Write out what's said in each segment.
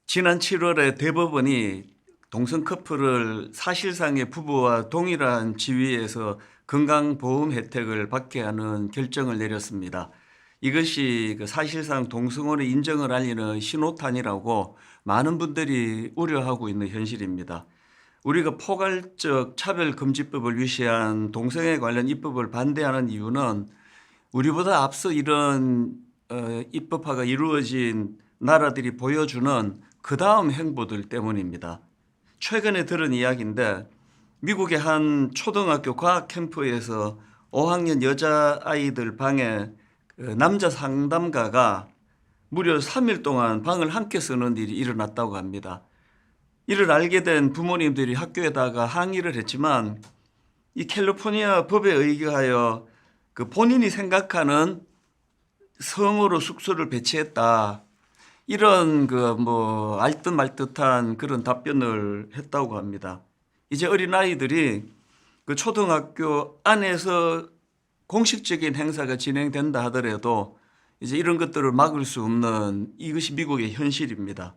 지난 7월에 대법원이 동성 커플을 사실상의 부부와 동일한 지위에서 건강보험 혜택을 받게 하는 결정을 내렸습니다. 이것이 사실상 동성혼의 인정을 알리는 신호탄이라고 많은 분들이 우려하고 있는 현실입니다. 우리가 포괄적 차별금지법을 위시한 동성애 관련 입법을 반대하는 이유는 우리보다 앞서 이런 입법화가 이루어진 나라들이 보여주는 그 다음 행보들 때문입니다. 최근에 들은 이야기인데 미국의 한 초등학교 과학 캠프에서 5학년 여자아이들 방에 남자 상담가가 무려 3일 동안 방을 함께 쓰는 일이 일어났다고 합니다. 이를 알게 된 부모님들이 학교에다가 항의를 했지만 이 캘리포니아 법에 의하여 그 본인이 생각하는 성으로 숙소를 배치했다. 이런 알듯 말듯한 그런 답변을 했다고 합니다. 이제 어린아이들이 그 초등학교 안에서 공식적인 행사가 진행된다 하더라도 이제 이런 것들을 막을 수 없는 이것이 미국의 현실입니다.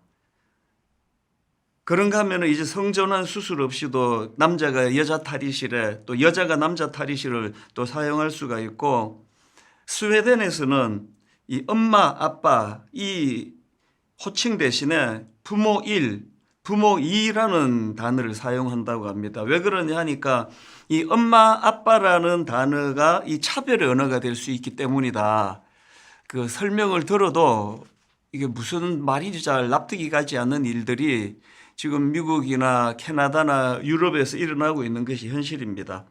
그런가 하면 이제 성전환 수술 없이도 남자가 여자 탈의실에 또 여자가 남자 탈의실을 또 사용할 수가 있고, 스웨덴에서는 이 엄마, 아빠 이 호칭 대신에 부모 1, 부모 2라는 단어를 사용한다고 합니다. 왜 그러냐 하니까 이 엄마, 아빠라는 단어가 이 차별의 언어가 될 수 있기 때문이다. 그 설명을 들어도 이게 무슨 말인지 잘 납득이 가지 않는 일들이 지금 미국이나 캐나다나 유럽에서 일어나고 있는 것이 현실입니다.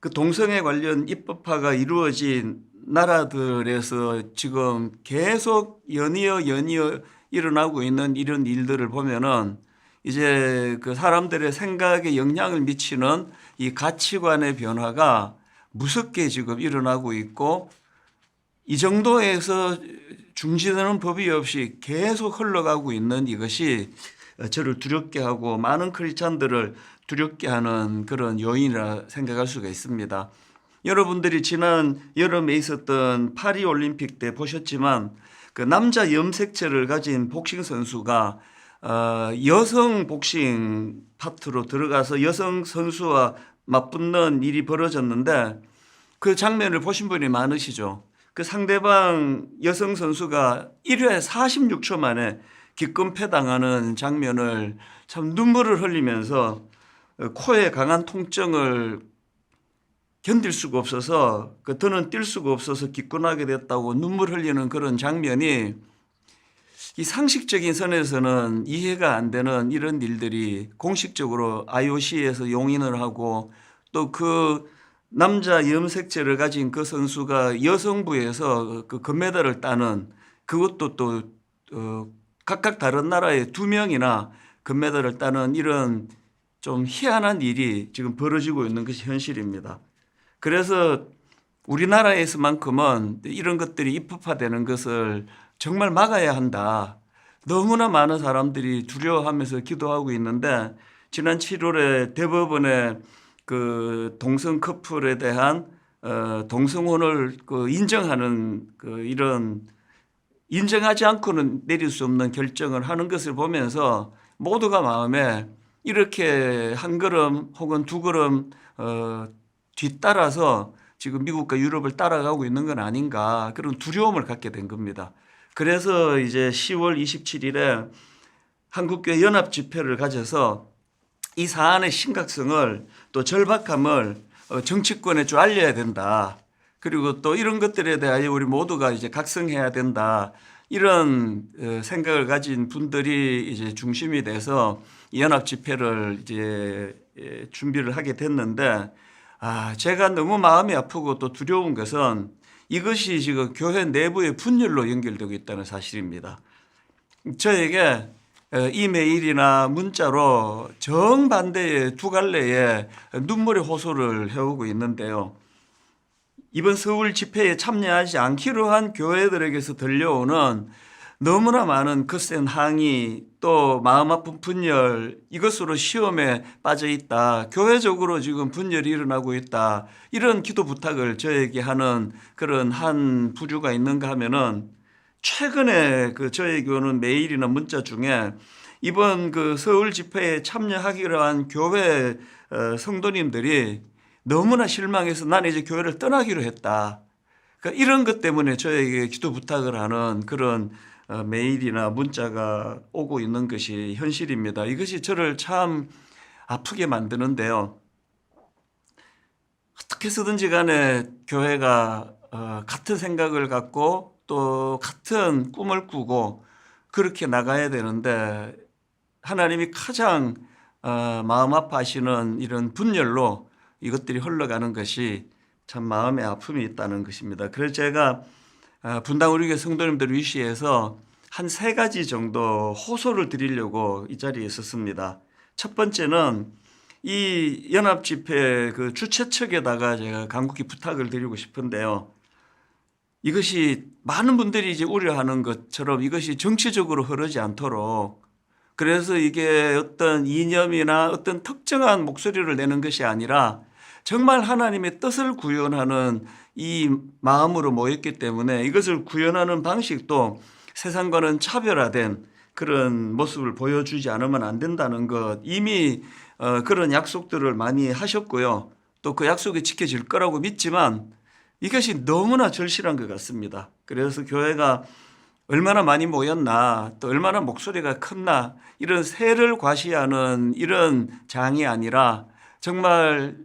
그 동성애 관련 입법화가 이루어진 나라들에서 지금 계속 연이어 일어나고 있는 이런 일들을 보면은 이제 그 사람들의 생각에 영향을 미치는 이 가치관의 변화가 무섭게 지금 일어나고 있고, 이 정도에서 중지되는 법이 없이 계속 흘러가고 있는 이것이 저를 두렵게 하고 많은 크리스찬들을 두렵게 하는 그런 요인이라 생각할 수가 있습니다. 여러분들이 지난 여름에 있었던 파리 올림픽 때 보셨지만 그 남자 염색체를 가진 복싱 선수가 여성 복싱 파트로 들어가서 여성 선수와 맞붙는 일이 벌어졌는데 그 장면을 보신 분이 많으시죠. 그 상대방 여성 선수가 1회 46초 만에 기권패당하는 장면을 참 눈물을 흘리면서 코에 강한 통증을 견딜 수가 없어서 더는 뛸 수가 없어서 기권하게 됐다고 눈물 흘리는 그런 장면이, 이 상식적인 선에서는 이해가 안 되는 이런 일들이 공식적으로 IOC에서 용인을 하고, 또 그 남자 염색체를 가진 그 선수가 여성부에서 그 금메달을 따는, 그것도 또 각각 다른 나라의 2명이나 금메달을 따는 이런 좀 희한한 일이 지금 벌어지고 있는 것이 현실입니다. 그래서 우리나라에서만큼은 이런 것들이 입법화되는 것을 정말 막아야 한다. 너무나 많은 사람들이 두려워하면서 기도하고 있는데, 지난 7월에 대법원에 그 동성 커플에 대한 동성혼을 인정하는 이런 인정하지 않고는 내릴 수 없는 결정을 하는 것을 보면서 모두가 마음에 이렇게 한 걸음 혹은 두 걸음 뒤따라서 지금 미국과 유럽을 따라가고 있는 건 아닌가, 그런 두려움을 갖게 된 겁니다. 그래서 이제 10월 27일에 한국교회 연합 집회를 가져서 이 사안의 심각성을 또 절박함을 정치권에 좀 알려야 된다. 그리고 또 이런 것들에 대하여 우리 모두가 이제 각성해야 된다. 이런 생각을 가진 분들이 이제 중심이 돼서 연합 집회를 이제 준비를 하게 됐는데, 제가 너무 마음이 아프고 또 두려운 것은 이것이 지금 교회 내부의 분열로 연결되고 있다는 사실입니다. 저에게 이메일이나 문자로 정반대의 두 갈래의 눈물의 호소를 해오고 있는데요. 이번 서울 집회에 참여하지 않기로 한 교회들에게서 들려오는 너무나 많은 거센 항의, 또 마음 아픈 분열, 이것으로 시험에 빠져 있다. 교회적으로 지금 분열이 일어나고 있다. 이런 기도 부탁을 저에게 하는 그런 한 부류가 있는가 하면은 최근에 그 저희 교회는 메일이나 문자 중에 이번 그 서울 집회에 참여하기로 한 교회 성도님들이 너무나 실망해서 나는 이제 교회를 떠나기로 했다. 그러니까 이런 것 때문에 저에게 기도 부탁을 하는 그런 메일이나 문자가 오고 있는 것이 현실입니다. 이것이 저를 참 아프게 만드는데요. 어떻게 해서든지 간에 교회가 같은 생각을 갖고 또 같은 꿈을 꾸고 그렇게 나가야 되는데 하나님이 가장 마음 아파하시는 이런 분열로 이것들이 흘러가는 것이 참 마음의 아픔이 있다는 것입니다. 그래서 제가 분당 우리 교회 성도님들을 위시해서 한 3가지 정도 호소를 드리려고 이 자리에 있었습니다. 첫 번째는 이 연합 집회 그 주최 측에다가 제가 간곡히 부탁을 드리고 싶은데요. 이것이 많은 분들이 이제 우려하는 것처럼 이것이 정치적으로 흐르지 않도록, 그래서 이게 어떤 이념이나 어떤 특정한 목소리를 내는 것이 아니라 정말 하나님의 뜻을 구현하는 이 마음으로 모였기 때문에 이것을 구현하는 방식도 세상과는 차별화된 그런 모습을 보여주지 않으면 안 된다는 것, 이미 그런 약속들을 많이 하셨고요. 또 그 약속이 지켜질 거라고 믿지만 이것이 너무나 절실한 것 같습니다. 그래서 교회가 얼마나 많이 모였나, 또 얼마나 목소리가 컸나, 이런 세를 과시하는 이런 장이 아니라 정말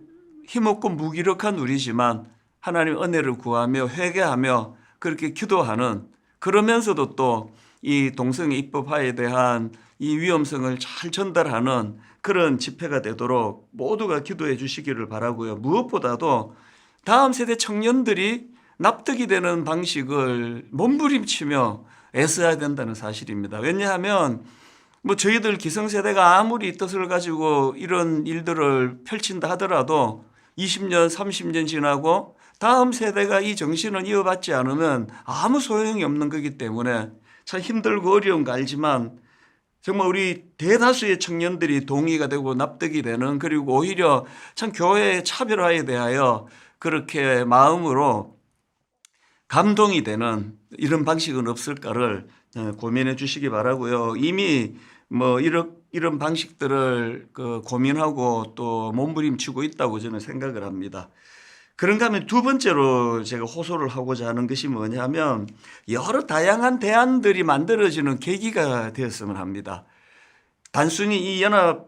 힘없고 무기력한 우리지만 하나님 은혜를 구하며 회개하며 그렇게 기도하는, 그러면서도 또 이 동성애 입법화에 대한 이 위험성을 잘 전달하는 그런 집회가 되도록 모두가 기도해 주시기를 바라고요. 무엇보다도 다음 세대 청년들이 납득이 되는 방식을 몸부림치며 애써야 된다는 사실입니다. 왜냐하면 뭐 저희들 기성세대가 아무리 뜻을 가지고 이런 일들을 펼친다 하더라도 20년, 30년 지나고 다음 세대가 이 정신을 이어받지 않으면 아무 소용이 없는 거기 때문에 참 힘들고 어려운 거 알지만 정말 우리 대다수의 청년들이 동의가 되고 납득이 되는, 그리고 오히려 참 교회의 차별화에 대하여 그렇게 마음으로 감동이 되는 이런 방식은 없을까를 고민해 주시기 바라고요. 이미 뭐 이런 방식들을 고민하고 또 몸부림치고 있다고 저는 생각을 합니다. 그런가 하면 두 번째로 제가 호소를 하고자 하는 것이 뭐냐면 여러 다양한 대안들이 만들어지는 계기가 되었으면 합니다. 단순히 이 연합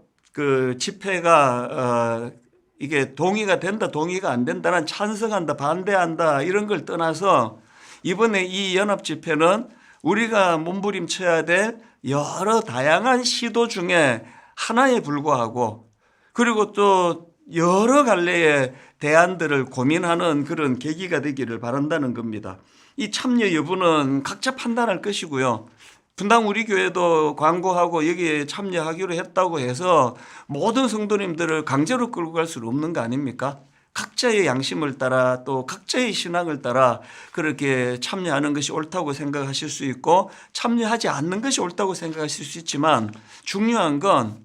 집회가 이게 동의가 된다, 동의가 안 된다는, 찬성한다, 반대한다 이런 걸 떠나서 이번에 이 연합 집회는 우리가 몸부림쳐야 될 여러 다양한 시도 중에 하나에 불과하고, 그리고 또 여러 갈래의 대안들을 고민하는 그런 계기가 되기를 바란다는 겁니다. 이 참여 여부는 각자 판단할 것이고요. 분당 우리 교회도 광고하고 여기에 참여하기로 했다고 해서 모든 성도님들을 강제로 끌고 갈 수는 없는 거 아닙니까? 각자의 양심을 따라 또 각자의 신앙을 따라 그렇게 참여하는 것이 옳다고 생각하실 수 있고 참여하지 않는 것이 옳다고 생각하실 수 있지만, 중요한 건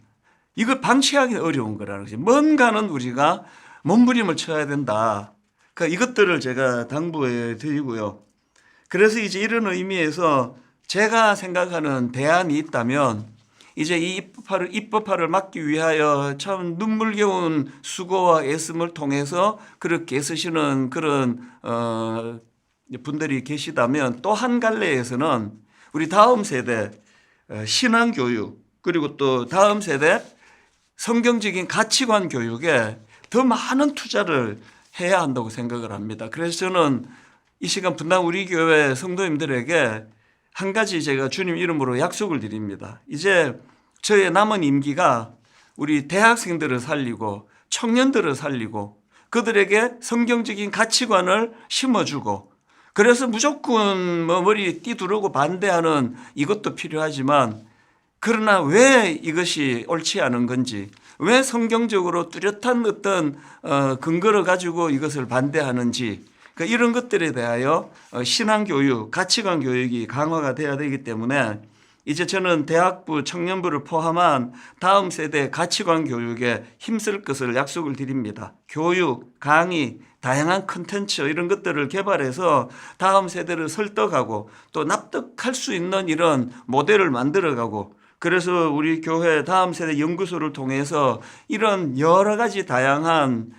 이걸 방치하기 어려운 거라는 거지. 뭔가는 우리가 몸부림을 쳐야 된다. 그러니까 이것들을 제가 당부해 드리고요. 그래서 이제 이런 의미에서 제가 생각하는 대안이 있다면 이제 이 입법화를 막기 위하여 참 눈물겨운 수고와 애씀을 통해서 그렇게 애쓰시는 그런 분들이 계시다면, 또 한 갈래에서는 우리 다음 세대 신앙교육, 그리고 또 다음 세대 성경적인 가치관 교육에 더 많은 투자를 해야 한다고 생각을 합니다. 그래서 저는 이 시간 분당 우리 교회 성도님들에게 한 가지 제가 주님 이름으로 약속을 드립니다. 이제 저의 남은 임기가 우리 대학생들을 살리고 청년들을 살리고 그들에게 성경적인 가치관을 심어주고, 그래서 무조건 머리 띠두르고 반대하는 이것도 필요하지만, 그러나 왜 이것이 옳지 않은 건지, 왜 성경적으로 뚜렷한 어떤 근거를 가지고 이것을 반대하는지, 그러니까 이런 것들에 대하여 신앙교육, 가치관 교육이 강화가 돼야 되기 때문에 이제 저는 대학부, 청년부를 포함한 다음 세대 가치관 교육에 힘쓸 것을 약속을 드립니다. 교육, 강의, 다양한 컨텐츠 이런 것들을 개발해서 다음 세대를 설득하고 또 납득할 수 있는 이런 모델을 만들어가고, 그래서 우리 교회 다음 세대 연구소를 통해서 이런 여러 가지 다양한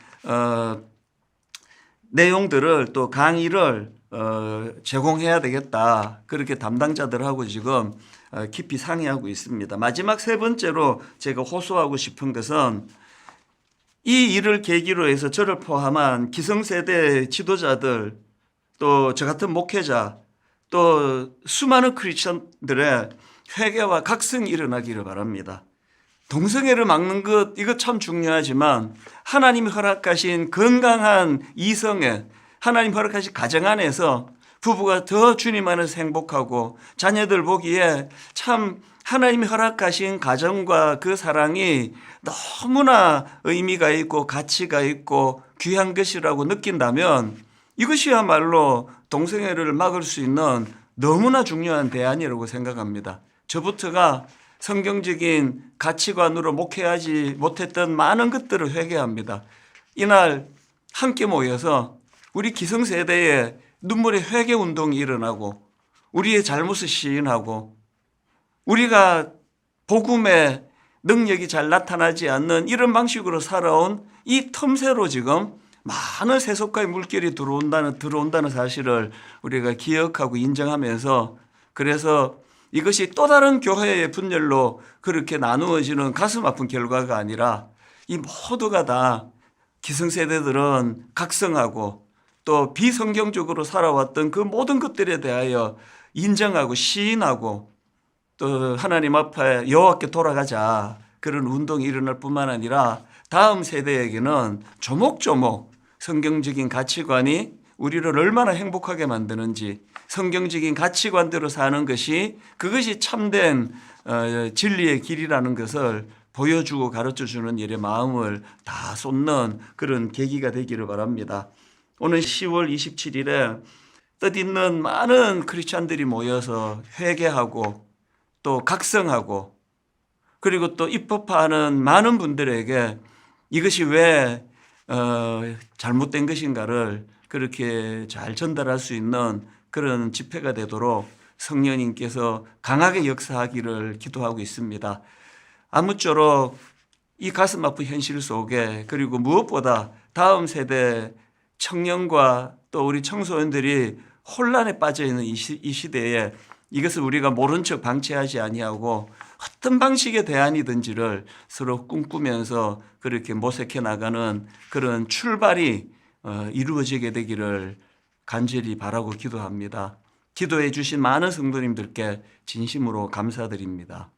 내용들을 또 강의를 제공해야 되겠다. 그렇게 담당자들하고 지금 깊이 상의하고 있습니다. 마지막 세 번째로 제가 호소하고 싶은 것은 이 일을 계기로 해서 저를 포함한 기성세대 지도자들, 또 저 같은 목회자, 또 수많은 크리스천들의 회개와 각성이 일어나기를 바랍니다. 동성애를 막는 것, 이거 참 중요하지만 하나님이 허락하신 건강한 이성애, 하나님 허락하신 가정 안에서 부부가 더 주님 안에서 행복하고 자녀들 보기에 참 하나님이 허락하신 가정과 그 사랑이 너무나 의미가 있고 가치가 있고 귀한 것이라고 느낀다면 이것이야말로 동성애를 막을 수 있는 너무나 중요한 대안이라고 생각합니다. 저부터가 성경적인 가치관으로 목회하지 못했던 많은 것들을 회개합니다. 이날 함께 모여서 우리 기성세대에 눈물의 회개 운동이 일어나고 우리의 잘못을 시인하고 우리가 복음의 능력이 잘 나타나지 않는 이런 방식으로 살아온 이 틈새로 지금 많은 세속과의 물결이 들어온다는 사실을 우리가 기억하고 인정하면서, 그래서 이것이 또 다른 교회의 분열로 그렇게 나누어지는 가슴 아픈 결과가 아니라 이 모두가 다 기성세대들은 각성하고 또 비성경적으로 살아왔던 그 모든 것들에 대하여 인정하고 시인하고 또 하나님 앞에 여호와께 돌아가자, 그런 운동이 일어날 뿐만 아니라 다음 세대에게는 조목조목 성경적인 가치관이 우리를 얼마나 행복하게 만드는지, 성경적인 가치관대로 사는 것이 그것이 참된 진리의 길이라는 것을 보여주고 가르쳐주는 일에 마음을 다 쏟는 그런 계기가 되기를 바랍니다. 오늘 10월 27일에 뜻있는 많은 크리스찬들이 모여서 회개하고 또 각성하고 그리고 또 입법하는 많은 분들에게 이것이 왜 잘못된 것인가를 그렇게 잘 전달할 수 있는 그런 집회가 되도록 성령님께서 강하게 역사하기를 기도하고 있습니다. 아무쪼록 이 가슴 아픈 현실 속에, 그리고 무엇보다 다음 세대 청년과 또 우리 청소년들이 혼란에 빠져 있는 이 시대에 이것을 우리가 모른 척 방치하지 아니하고 어떤 방식의 대안이든지를 서로 꿈꾸면서 그렇게 모색해 나가는 그런 출발이 이루어지게 되기를 간절히 바라고 기도합니다. 기도해 주신 많은 성도님들께 진심으로 감사드립니다.